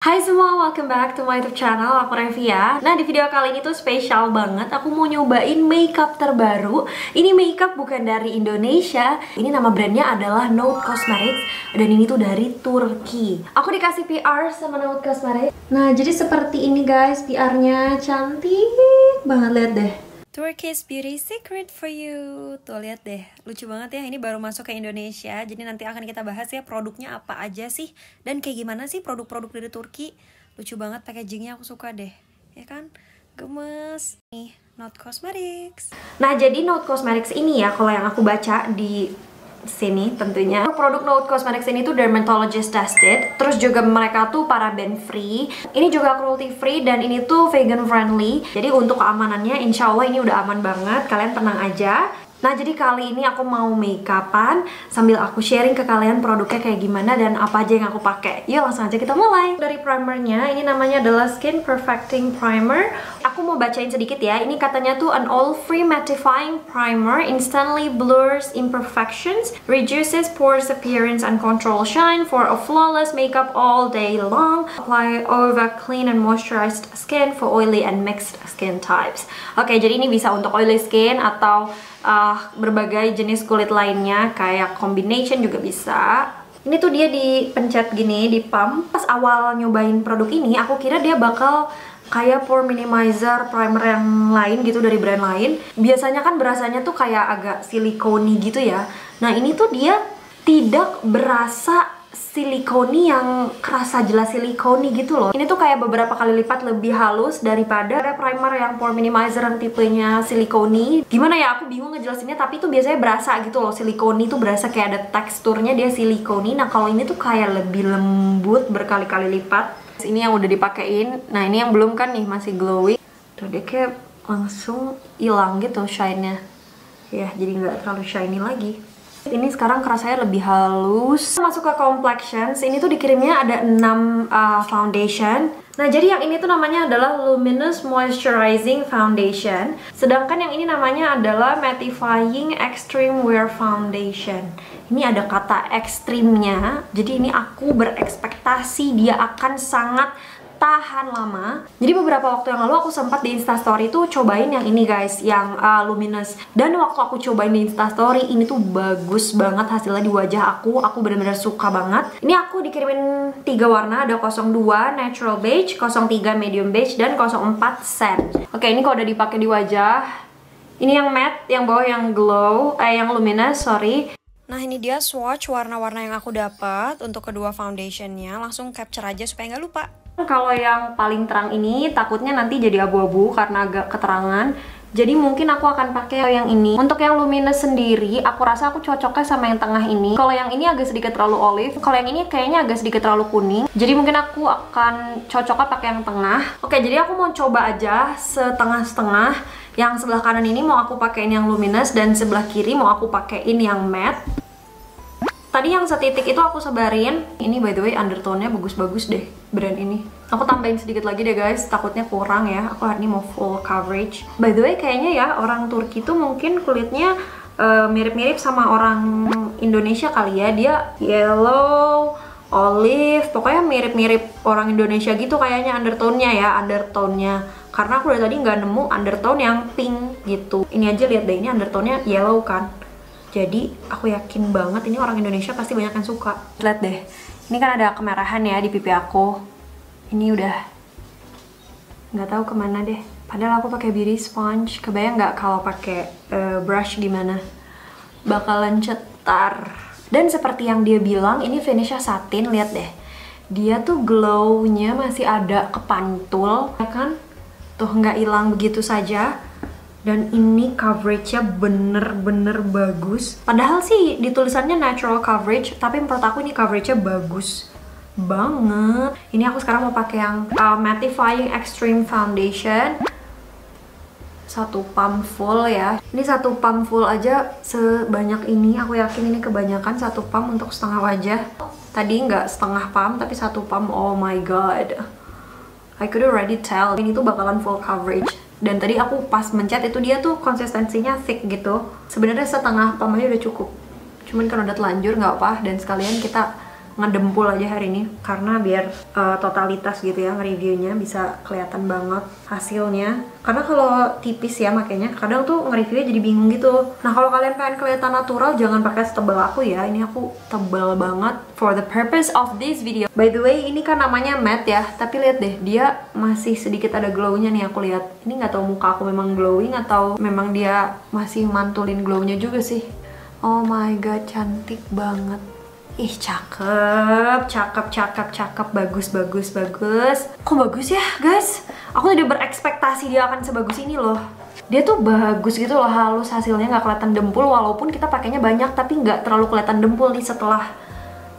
Hai semua, welcome back to my YouTube channel, aku Revia. Nah, di video kali ini tuh spesial banget. Aku mau nyobain makeup terbaru. Ini makeup bukan dari Indonesia. Ini nama brandnya adalah Note Cosmetics. Dan ini tuh dari Turki. Aku dikasih PR sama Note Cosmetics. Nah, jadi seperti ini guys, PR-nya cantik banget, lihat deh. Turkish Beauty Secret for you. Tuh lihat deh, lucu banget ya. Ini baru masuk ke Indonesia. Jadi nanti akan kita bahas ya produknya apa aja sih dan kayak gimana sih produk-produk dari Turki. Lucu banget packagingnya, aku suka deh. Ya kan? Gemes. Nih, Note Cosmetics. Nah, jadi Note Cosmetics ini ya, kalau yang aku baca di sini tentunya produk Note Cosmetics ini tuh dermatologist tested, terus juga mereka tuh paraben free, ini juga cruelty free, dan ini tuh vegan friendly. Jadi untuk keamanannya insya Allah ini udah aman banget, kalian tenang aja. Nah, jadi kali ini aku mau makeupan sambil aku sharing ke kalian produknya kayak gimana dan apa aja yang aku pakai. Yuk langsung aja kita mulai. Dari primernya, ini namanya adalah Skin Perfecting Primer. Aku mau bacain sedikit ya. Ini katanya tuh an oil-free mattifying primer, instantly blurs imperfections, reduces pores appearance and control shine for a flawless makeup all day long. Apply over clean and moisturized skin for oily and mixed skin types. Oke, jadi ini bisa untuk oily skin atau berbagai jenis kulit lainnya, kayak combination juga bisa. Ini tuh dia dipencet gini, di pump. Pas awal nyobain produk ini, aku kira dia bakal kayak pore minimizer primer yang lain gitu dari brand lain. Biasanya kan berasanya tuh kayak agak silikoni gitu ya. Nah, ini tuh dia tidak berasa silikoni yang kerasa jelas silikoni gitu loh. Ini tuh kayak beberapa kali lipat lebih halus daripada ada primer yang pore minimizer yang tipenya silikoni. Gimana ya, aku bingung ngejelasinnya, tapi tuh biasanya berasa gitu loh. Silikoni tuh berasa kayak ada teksturnya, dia silikoni. Nah, kalau ini tuh kayak lebih lembut berkali-kali lipat. Ini yang udah dipakein. Nah, ini yang belum kan nih, masih glowing. Tuh dia kayak langsung hilang gitu shine-nya. Ya, jadi nggak terlalu shiny lagi. Ini sekarang kerasanya lebih halus. Masuk ke complexions, ini tuh dikirimnya ada 6 foundation. Nah, jadi yang ini tuh namanya adalah Luminous Moisturizing Foundation. Sedangkan yang ini namanya adalah Mattifying Extreme Wear Foundation. Ini ada kata ekstrimnya. Jadi ini aku berekspektasi dia akan sangat tahan lama. Jadi beberapa waktu yang lalu aku sempat di Instastory tuh cobain yang ini guys, yang luminous. Dan waktu aku cobain di Instastory, ini tuh bagus banget hasilnya di wajah aku. Aku benar-benar suka banget. Ini aku dikirimin 3 warna, ada 02 natural beige, 03 medium beige, dan 04 sand. Oke, ini kalau udah dipakai di wajah, ini yang matte, yang bawah yang glow, yang luminous, sorry. Nah, ini dia swatch warna-warna yang aku dapat untuk kedua foundationnya. Langsung capture aja supaya nggak lupa. Kalau yang paling terang ini takutnya nanti jadi abu-abu karena agak keterangan. Jadi mungkin aku akan pakai yang ini. Untuk yang luminous sendiri, aku rasa aku cocoknya sama yang tengah ini. Kalau yang ini agak sedikit terlalu olive. Kalau yang ini kayaknya agak sedikit terlalu kuning. Jadi mungkin aku akan cocoknya pakai yang tengah. Oke, jadi aku mau coba aja setengah-setengah. Yang sebelah kanan ini mau aku pakein yang luminous, dan sebelah kiri mau aku pakein yang matte. Tadi yang setitik itu aku sebarin. Ini by the way undertone-nya bagus-bagus deh brand ini. Aku tambahin sedikit lagi deh guys, takutnya kurang ya. Aku hari ini mau full coverage. By the way kayaknya ya orang Turki tuh mungkin kulitnya mirip-mirip sama orang Indonesia kali ya. Dia yellow, olive, pokoknya mirip-mirip orang Indonesia gitu kayaknya undertone-nya ya, undertone-nya. Karena aku dari tadi nggak nemu undertone yang pink gitu. Ini aja lihat deh, ini undertone-nya yellow kan. Jadi aku yakin banget ini orang Indonesia pasti banyak yang suka. Lihat deh, ini kan ada kemerahan ya di pipi aku. Ini udah nggak tahu kemana deh. Padahal aku pakai beauty sponge. Kebayang nggak kalau pakai brush gimana? Bakalan cetar. Dan seperti yang dia bilang, ini finishnya satin. Lihat deh, dia tuh glow-nya masih ada kepantul, ya kan? Tuh nggak hilang begitu saja. Dan ini coveragenya bener-bener bagus. Padahal sih di tulisannya natural coverage, tapi menurut aku ini coveragenya bagus banget. Ini aku sekarang mau pakai yang Mattifying Extreme Foundation. 1 pump full ya. Ini 1 pump full aja sebanyak ini. Aku yakin ini kebanyakan 1 pump untuk setengah wajah. Tadi nggak setengah pump, tapi 1 pump. Oh my god, I could already tell ini tuh bakalan full coverage. Dan tadi aku pas mencet itu dia tuh konsistensinya thick gitu. Sebenarnya setengah pump aja udah cukup. Cuman kan udah telanjur nggak apa, dan sekalian kita ngedempul aja hari ini karena biar totalitas gitu ya nge-reviewnya bisa kelihatan banget hasilnya. Karena kalau tipis ya makanya kadang tuh nge-reviewnya jadi bingung gitu. Nah kalau kalian pengen kelihatan natural jangan pakai setebal aku ya. Ini aku tebal banget for the purpose of this video. By the way ini kan namanya matte ya, tapi lihat deh dia masih sedikit ada glownya nih aku lihat. Ini nggak tahu muka aku memang glowing atau memang dia masih mantulin glownya juga sih. Oh my god, cantik banget. Ih, cakep, cakep, cakep, cakep, bagus, bagus, bagus. Kok bagus ya, guys? Aku tidak berekspektasi dia akan sebagus ini loh. Dia tuh bagus gitu loh, halus hasilnya, nggak kelihatan dempul walaupun kita pakainya banyak, tapi nggak terlalu kelihatan dempul nih setelah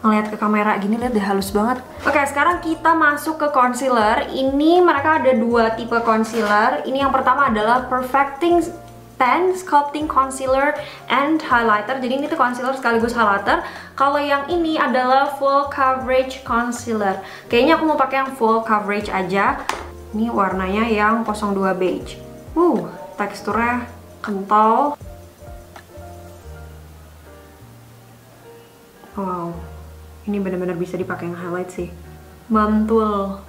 ngeliat ke kamera gini, lihat deh halus banget. Oke, sekarang kita masuk ke concealer. Ini mereka ada dua tipe concealer. Ini yang pertama adalah Perfecting Pan Sculpting Concealer and Highlighter. Jadi ini tuh concealer sekaligus highlighter. Kalau yang ini adalah Full Coverage Concealer. Kayaknya aku mau pakai yang Full Coverage aja. Ini warnanya yang 02 beige. Teksturnya kental. Wow, ini benar-benar bisa dipakai yang highlight sih. Mantul.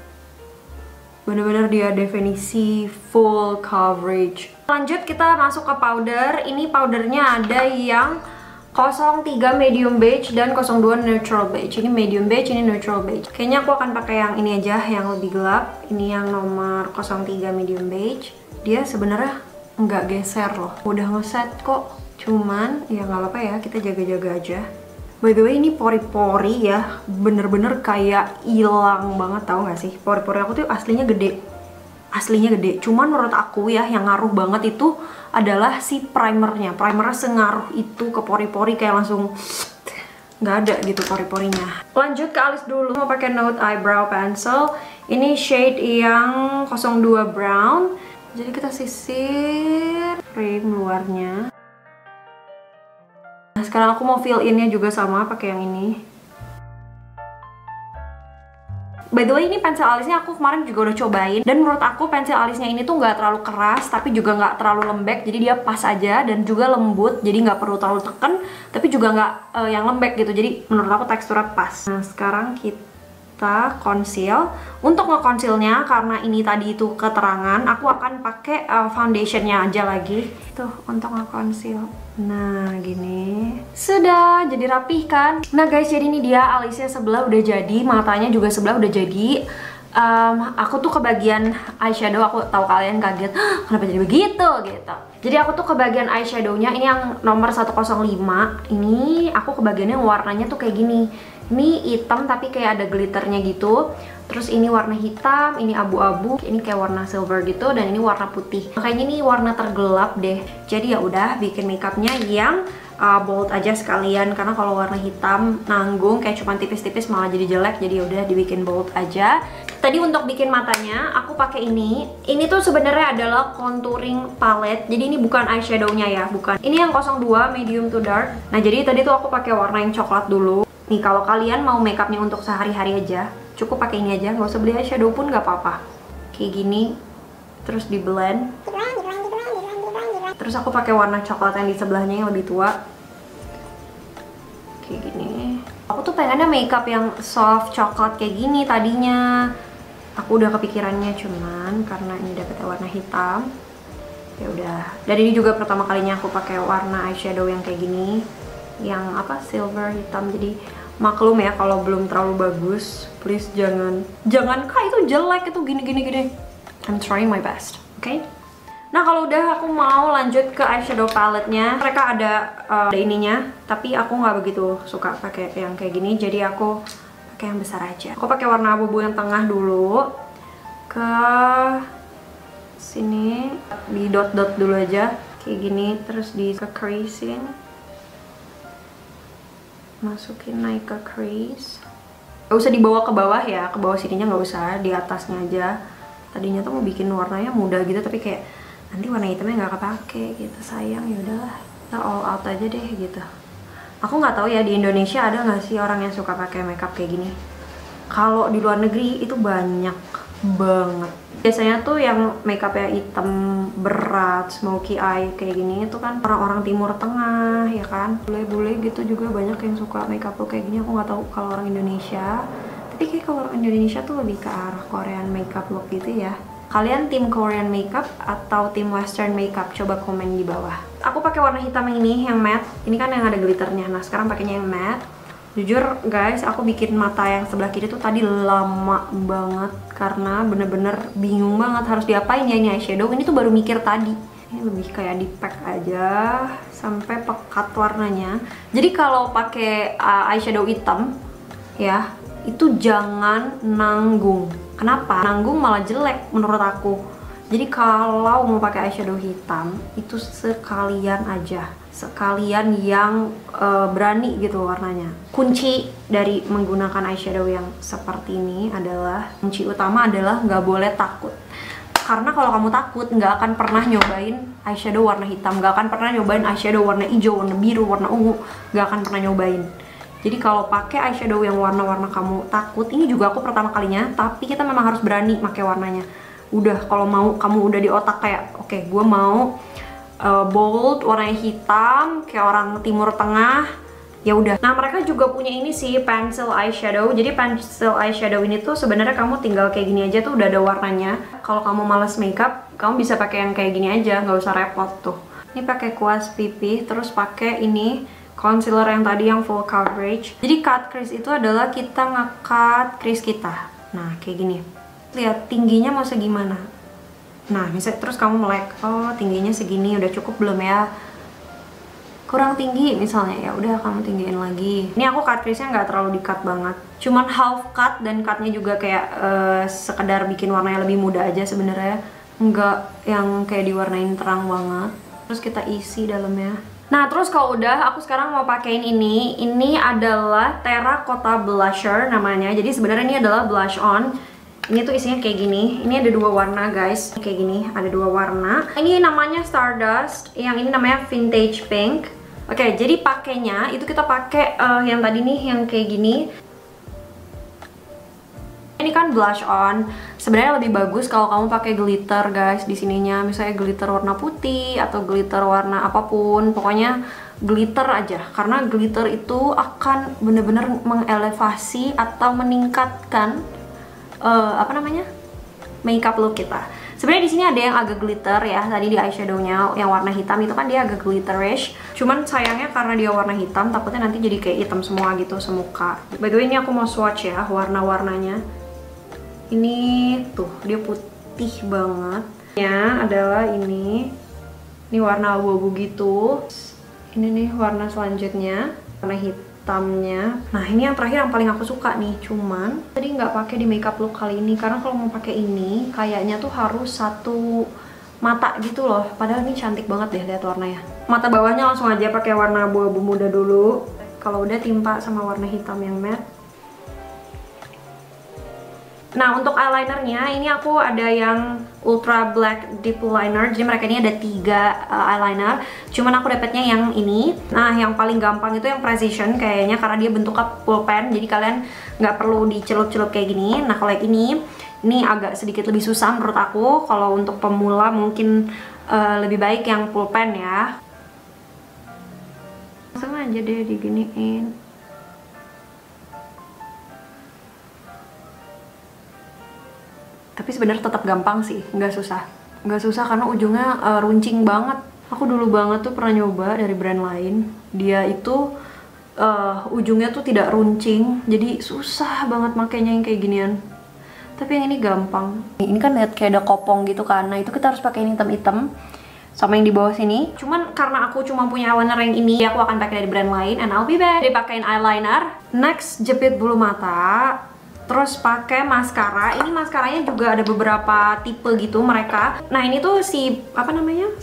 Bener-bener dia definisi full coverage. Lanjut kita masuk ke powder. Ini powdernya ada yang 03 medium beige dan 02 neutral beige. Ini medium beige, ini neutral beige. Kayaknya aku akan pakai yang ini aja, yang lebih gelap. Ini yang nomor 03 medium beige. Dia sebenarnya nggak geser loh. Udah ngeset kok. Cuman ya nggak apa-apa ya, kita jaga-jaga aja. By the way ini pori-pori ya, bener-bener kayak hilang banget, tau gak sih? Pori-pori aku tuh aslinya gede. Aslinya gede, cuman menurut aku ya yang ngaruh banget itu adalah si primernya. Primernya sengaruh itu ke pori-pori, kayak langsung nggak ada gitu pori-porinya. Lanjut ke alis dulu, mau pakai Note Eyebrow Pencil. Ini shade yang 02 brown. Jadi kita sisir frame luarnya. Nah, sekarang aku mau fill in-nya juga sama pakai yang ini. By the way, ini pensil alisnya aku kemarin juga udah cobain. Dan menurut aku pensil alisnya ini tuh nggak terlalu keras, tapi juga nggak terlalu lembek. Jadi dia pas aja dan juga lembut. Jadi nggak perlu terlalu tekan, tapi juga nggak yang lembek gitu. Jadi menurut aku teksturnya pas. Nah, sekarang kita conceal. Untuk nge-concealnya, karena ini tadi itu keterangan, aku akan pakai foundationnya aja lagi. Tuh, untuk nge-conceal. Nah, gini. Sudah, jadi rapih kan? Nah guys, jadi ini dia alisnya sebelah udah jadi, matanya juga sebelah udah jadi. Aku tuh kebagian eyeshadow, aku tahu kalian kaget, kenapa jadi begitu gitu. Jadi aku tuh kebagian eyeshadownya, ini yang nomor 105. Ini aku kebagiannya warnanya tuh kayak gini. Ini hitam tapi kayak ada glitternya gitu. Terus ini warna hitam, ini abu-abu, ini kayak warna silver gitu, dan ini warna putih. Kayaknya ini warna tergelap deh. Jadi ya udah bikin makeupnya yang bold aja sekalian, karena kalau warna hitam nanggung kayak cuma tipis-tipis malah jadi jelek. Jadi ya udah dibikin bold aja. Tadi untuk bikin matanya aku pakai ini. Ini tuh sebenarnya adalah contouring palette. Jadi ini bukan eyeshadownya ya, bukan. Ini yang 02 medium to dark. Nah jadi tadi tuh aku pakai warna yang coklat dulu. Nih kalau kalian mau makeupnya untuk sehari-hari aja, cukup pakai ini aja, nggak usah beli eyeshadow pun nggak apa-apa. Kayak gini, terus di blend. Terus aku pakai warna coklat yang di sebelahnya yang lebih tua. Kayak gini. Aku tuh pengennya makeup yang soft coklat kayak gini tadinya. Aku udah kepikirannya, cuman karena ini dapetnya warna hitam, ya udah. Dan ini juga pertama kalinya aku pakai warna eyeshadow yang kayak gini, yang apa silver hitam. Jadi maklum ya kalau belum terlalu bagus, please jangan kak itu jelek, itu gini. I'm trying my best, oke? Okay? Nah kalau udah aku mau lanjut ke eyeshadow palette-nya. Mereka ada ininya, tapi aku nggak begitu suka pakai yang kayak gini, jadi aku pakai yang besar aja. Aku pakai warna abu-abu yang tengah dulu, ke sini di dot-dot dulu aja, kayak gini, terus di ke creasing. Masukin naik ke crease. Gak usah dibawa ke bawah ya, ke bawah sininya nggak usah, di atasnya aja. Tadinya tuh mau bikin warnanya muda gitu, tapi kayak nanti warna hitamnya nggak kepake gitu, sayang. Ya udahlah, kita all out aja deh gitu. Aku nggak tahu ya di Indonesia ada nggak sih orang yang suka pakai makeup kayak gini. Kalau di luar negeri itu banyak banget. Biasanya tuh yang makeupnya hitam berat, smoky eye kayak gini itu kan orang-orang Timur Tengah ya kan. Bule-bule gitu juga banyak yang suka makeup look kayak gini. Aku nggak tahu kalau orang Indonesia. Tapi kayak kalau orang Indonesia tuh lebih ke arah Korean makeup look gitu ya. Kalian tim Korean makeup atau tim Western makeup? Coba komen di bawah. Aku pakai warna hitam yang ini, yang matte. Ini kan yang ada glitternya. Nah sekarang pakainya yang matte. Jujur guys, aku bikin mata yang sebelah kiri tuh tadi lama banget karena bener-bener bingung banget harus diapain ya ini eyeshadow. Ini tuh baru mikir tadi. Ini lebih kayak di pack aja sampai pekat warnanya. Jadi kalau pakai eyeshadow hitam ya, itu jangan nanggung. Kenapa? Nanggung malah jelek menurut aku. Jadi kalau mau pakai eyeshadow hitam itu sekalian aja, sekalian yang berani gitu warnanya. Kunci dari menggunakan eyeshadow yang seperti ini adalah, kunci utama adalah nggak boleh takut. Karena kalau kamu takut nggak akan pernah nyobain eyeshadow warna hitam, nggak akan pernah nyobain eyeshadow warna hijau, warna biru, warna ungu, nggak akan pernah nyobain. Jadi kalau pakai eyeshadow yang warna-warna kamu takut, ini juga aku pertama kalinya, tapi kita memang harus berani pakai warnanya. Udah, kalau mau kamu udah di otak kayak, oke, gue mau bold, warnanya hitam, kayak orang Timur Tengah, ya udah. Nah mereka juga punya ini sih, pencil eyeshadow. Jadi pencil eyeshadow ini tuh sebenarnya kamu tinggal kayak gini aja tuh udah ada warnanya. Kalau kamu males makeup, kamu bisa pakai yang kayak gini aja, nggak usah repot tuh. Ini pakai kuas pipih, terus pakai ini concealer yang tadi yang full coverage. Jadi cut crease itu adalah kita nge-cut crease kita. Nah kayak gini. Lihat tingginya mau segimana. Nah misalnya terus kamu melek, oh tingginya segini udah cukup belum ya, kurang tinggi misalnya, ya udah kamu tinggiin lagi. Ini aku cut crease nya nggak terlalu di cut banget, cuman half cut, dan cutnya juga kayak sekedar bikin warnanya lebih muda aja sebenarnya, nggak yang kayak diwarnain terang banget. Terus kita isi dalamnya. Nah terus kalau udah, aku sekarang mau pakein ini adalah Terracotta Blusher namanya. Jadi sebenarnya ini adalah blush on. Ini tuh isinya kayak gini. Ini ada 2 warna guys. Kayak gini, ada 2 warna. Ini namanya Stardust, yang ini namanya Vintage Pink. Oke, jadi pakainya itu kita pakai yang tadi nih, yang kayak gini. Ini kan blush on. Sebenarnya lebih bagus kalau kamu pakai glitter guys di sininya. Misalnya glitter warna putih atau glitter warna apapun. Pokoknya glitter aja. Karena glitter itu akan bener-bener mengelevasi atau meningkatkan makeup look kita. Sebenarnya di sini ada yang agak glitter ya. Tadi di eyeshadownya yang warna hitam itu kan dia agak glitterish. Cuman sayangnya karena dia warna hitam, takutnya nanti jadi kayak hitam semua gitu semuka. By the way ini aku mau swatch ya warna-warnanya. Ini tuh dia putih banget. Ya adalah ini warna abu-abu gitu. Ini nih warna selanjutnya, warna hitamnya. Nah ini yang terakhir yang paling aku suka nih, cuman tadi nggak pakai di makeup look kali ini karena kalau mau pakai ini kayaknya tuh harus satu mata gitu loh. Padahal ini cantik banget deh lihat warnanya. Mata bawahnya langsung aja pakai warna abu-abu muda dulu. Kalau udah timpa sama warna hitam yang matte. Nah untuk eyelinernya ini aku ada yang Ultra Black Deep Liner. Jadi mereka ini ada 3 eyeliner. Cuman aku dapetnya yang ini. Nah yang paling gampang itu yang Precision kayaknya karena dia bentuknya pulpen. Jadi kalian nggak perlu dicelup-celup kayak gini. Nah kalau yang ini agak sedikit lebih susah menurut aku. Kalau untuk pemula mungkin lebih baik yang pulpen ya. Langsung aja deh diginiin. Tapi sebenarnya tetap gampang sih, nggak susah karena ujungnya runcing banget. Aku dulu banget tuh pernah nyoba dari brand lain, dia itu ujungnya tuh tidak runcing, jadi susah banget makainya yang kayak ginian. Tapi yang ini gampang. Ini kan lihat kayak ada kopong gitu kan, nah itu kita harus pakai yang hitam-hitam sama yang di bawah sini. Cuman karena aku cuma punya eyeliner yang ini, aku akan pakai dari brand lain, and I'll be back. Dipakein eyeliner, next jepit bulu mata. Terus pakai maskara. Ini maskaranya juga ada beberapa tipe gitu mereka. Nah ini tuh si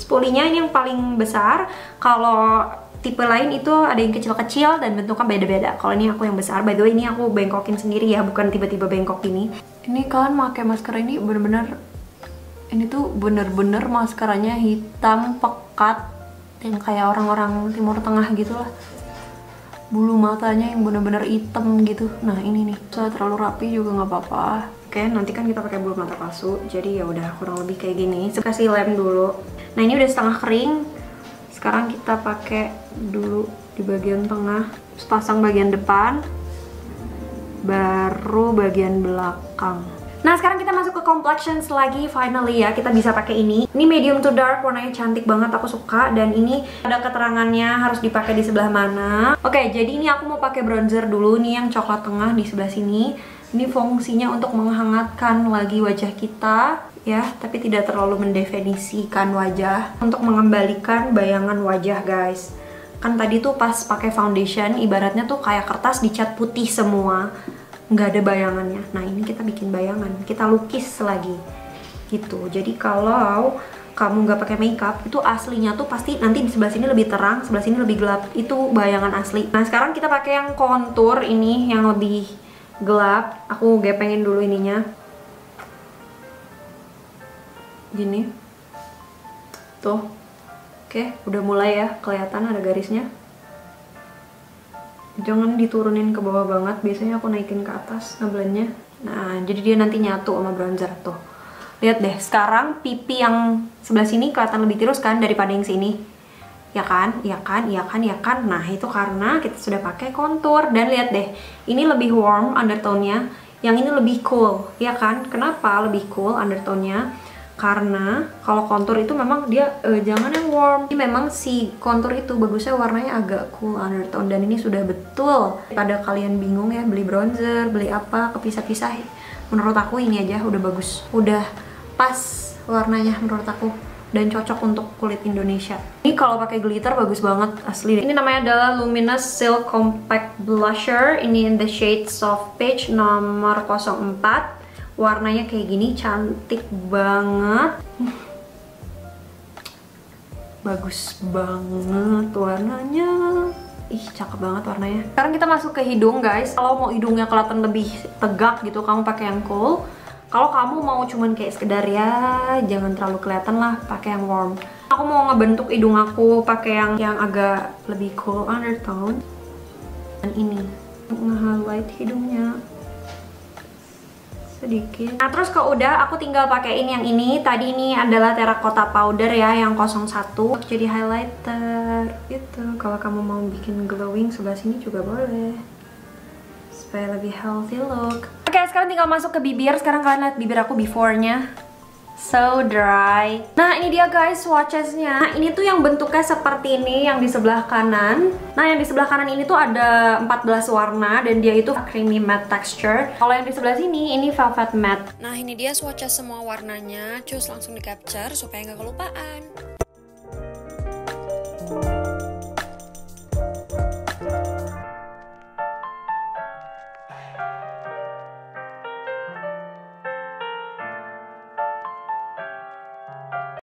spolinya ini yang paling besar. Kalau tipe lain itu ada yang kecil-kecil dan bentuknya beda-beda. Kalau ini aku yang besar. By the way ini aku bengkokin sendiri ya, bukan tiba-tiba bengkok ini. Ini kalian pakai maskara ini bener-bener, ini tuh bener-bener maskaranya hitam pekat yang kayak orang-orang Timur Tengah gitu lah. Bulu matanya yang bener-bener hitam gitu. Nah ini nih, saya terlalu rapi juga nggak apa-apa. Oke, nanti kan kita pakai bulu mata palsu, jadi ya udah kurang lebih kayak gini. Kasih lem dulu. Nah ini udah setengah kering. Sekarang kita pakai dulu di bagian tengah, terus pasang bagian depan, baru bagian belakang. Nah sekarang kita masuk ke complexions lagi, finally ya kita bisa pakai ini. Ini medium to dark, warnanya cantik banget, aku suka. Dan ini ada keterangannya harus dipakai di sebelah mana. Oke, jadi ini aku mau pakai bronzer dulu nih yang coklat tengah di sebelah sini. Ini fungsinya untuk menghangatkan lagi wajah kita ya, tapi tidak terlalu mendefinisikan wajah, untuk mengembalikan bayangan wajah guys. Kan tadi tuh pas pakai foundation ibaratnya tuh kayak kertas dicat putih semua, nggak ada bayangannya. Nah ini kita bikin bayangan, kita lukis lagi gitu. Jadi kalau kamu nggak pakai makeup itu aslinya tuh pasti nanti di sebelah sini lebih terang, sebelah sini lebih gelap, itu bayangan asli. Nah sekarang kita pakai yang contour ini yang lebih gelap. Aku gepengin dulu ininya gini tuh. Oke, udah mulai ya kelihatan ada garisnya. Jangan diturunin ke bawah banget, biasanya aku naikin ke atas ngeblendnya. Nah jadi dia nanti nyatu sama bronzer tuh. Lihat deh, sekarang pipi yang sebelah sini kelihatan lebih tirus kan daripada yang sini. Ya kan, ya kan, ya kan, ya kan. Nah itu karena kita sudah pakai contour. Dan lihat deh, ini lebih warm undertone-nya, yang ini lebih cool, ya kan? Kenapa lebih cool undertone-nya? Karena kalau contour itu memang dia jangan yang warm. Ini memang si contour itu bagusnya warnanya agak cool undertone. Dan ini sudah betul. Pada kalian bingung ya beli bronzer, beli apa, kepisah-pisah. Menurut aku ini aja udah bagus, udah pas warnanya menurut aku. Dan cocok untuk kulit Indonesia. Ini kalau pakai glitter bagus banget asli. Ini namanya adalah Luminous Silk Compact Blusher. Ini in the shade Soft Peach nomor 04. Warnanya kayak gini, cantik banget. Bagus banget warnanya. Ih, cakep banget warnanya. Sekarang kita masuk ke hidung guys. Kalau mau hidungnya kelihatan lebih tegak gitu, kamu pakai yang cool. Kalau kamu mau cuman kayak sekedar ya jangan terlalu kelihatan lah, pakai yang warm. Aku mau ngebentuk hidung aku pakai yang agak lebih cool undertone. Dan ini nge-highlight hidungnya sedikit. Nah terus kalau udah aku tinggal pakein yang ini. Tadi ini adalah terracotta powder ya yang 01. Jadi highlighter gitu. Kalau kamu mau bikin glowing sebelah sini juga boleh, supaya lebih healthy look. Oke, sekarang tinggal masuk ke bibir. Sekarang kalian lihat bibir aku before-nya. So dry. Nah ini dia guys swatches-nya. Ini tuh yang bentuknya seperti ini yang di sebelah kanan. Nah yang di sebelah kanan ini tuh ada 14 warna dan dia itu creamy matte texture. Kalau yang di sebelah sini ini velvet matte. Nah ini dia swatches semua warnanya. Cus langsung di capture supaya nggak kelupaan.